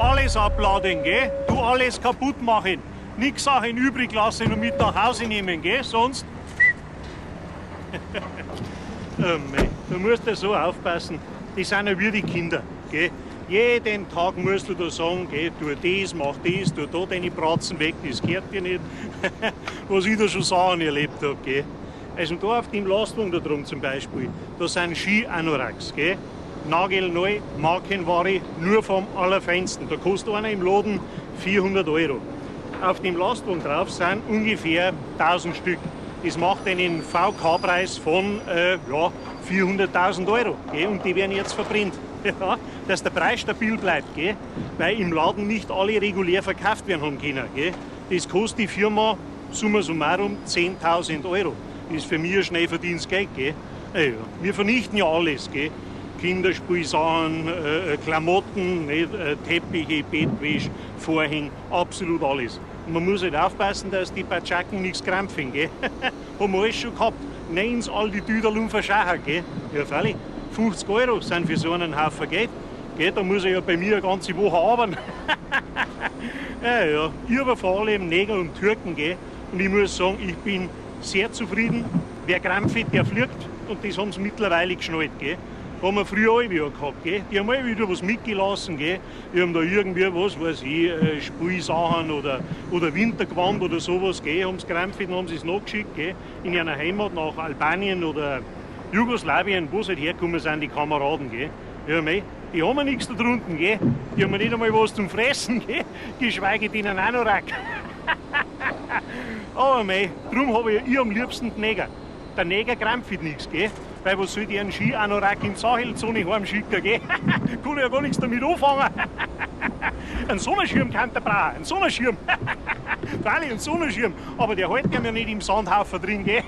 alles abladen, gell? Du alles kaputt machen. Nix Sachen übrig lassen und mit nach Hause nehmen, gell? Sonst... Oh mei, du musst ja so aufpassen. Die sind ja wie die Kinder, gell? Jeden Tag musst du da sagen, geh, tu das, mach das, tu da deine Bratzen weg, das gehört dir nicht. Was ich da schon Sachen erlebt habe, gell. Also da auf dem Lastwagen da drum zum Beispiel, da sind Ski-Anoraks, gell. Nagelneu, Markenware, nur vom Allerfeinsten. Da kostet einer im Laden 400 €. Auf dem Lastwagen drauf sind ungefähr 1000 Stück. Das macht einen VK-Preis von 400.000 €. Gell? Und die werden jetzt verbrennt. Ja, dass der Preis stabil bleibt, gell? Weil im Laden nicht alle regulär verkauft werden haben können. Gell? Das kostet die Firma summa summarum 10.000 €. Das ist für mich ein schnell verdientes Geld. Gell? Ja, wir vernichten ja alles. Gell? Kinderspielsachen, Klamotten, nicht? Teppiche, Bettwäsche, Vorhänge, absolut alles. Und man muss halt aufpassen, dass die Patschaken nichts krampfen. Gell? Haben wir alles schon gehabt. Nehmen sie all die Tüderl und verschachen. Gell? Ja, freilich. 50 € sind für so einen Haufen Geld. Gell, da muss ich ja bei mir eine ganze Woche arbeiten. Ja, ich habe vor allem Neger und Türken. Gell? Und ich muss sagen, ich bin sehr zufrieden. Wer krampft, der fliegt. Und das haben sie mittlerweile geschnallt. Gell? Haben wir früher alle wieder gehabt. Gell? Die haben alle wieder was mitgelassen. Gell? Die haben da irgendwie, was weiß ich, Spielsachen oder Wintergewand oder sowas. Gell? Haben sie krampft und haben sie es nachgeschickt. Gell? In ihrer Heimat nach Albanien oder Jugoslawien, wo sie halt hergekommen sind, die Kameraden, gell? Ja, mei, die haben ja nichts da drunten, gell? Die haben ja nicht einmal was zum Fressen, gell? Geschweige denn einen Anorak. Aber mei, darum habe ich am liebsten den Neger. Der Neger krampft nichts, gell? Weil was soll ich einen Ski-Anorak in die Sahelzone heimschicken, gell? Kann ich ja gar nichts damit anfangen. Ein Sonnenschirm kann der brauchen, ein Sonnenschirm. Freilich, ein Sonnenschirm, aber der hält ja nicht im Sandhaufen drin, gell?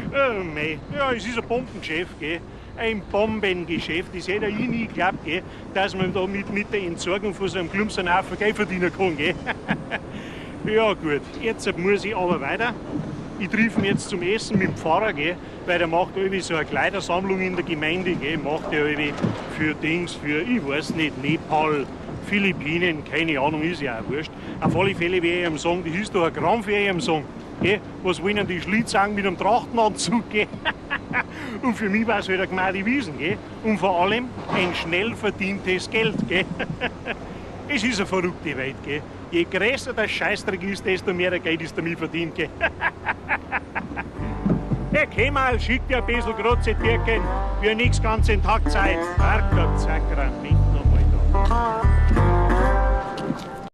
Oh mei, ja, es ist ein Bombengeschäft, gell? Ein Bombengeschäft. Das hätte ich nie geglaubt, gell? Dass man da mit der Entsorgung von so einem Klumpsenhaufen Geld verdienen kann, gell? Ja gut, jetzt muss ich aber weiter. Ich triff mich jetzt zum Essen mit dem Pfarrer, gell? Weil der macht irgendwie so eine Kleidersammlung in der Gemeinde, gell? Macht der irgendwie für Dings, für, ich weiß nicht, Nepal, Philippinen, keine Ahnung, ist ja auch wurscht. Auf alle Fälle werde ich ihm sagen, das ist doch ein Gramm für ihn sagen. Gell? Was wollen die Schlitzangen mit einem Trachtenanzug? Gell? Und für mich war es halt eine Gemeinde Wiesen. Gell? Und vor allem ein schnell verdientes Geld. Gell? Es ist eine verrückte Welt. Gell? Je größer das Scheißdreck ist, desto mehr Geld ist damit verdient. Gell? Herr Kemal, schickt dir ein bisschen große Türken für nichts ganz den Tag Zeit. Sakrament nochmal da.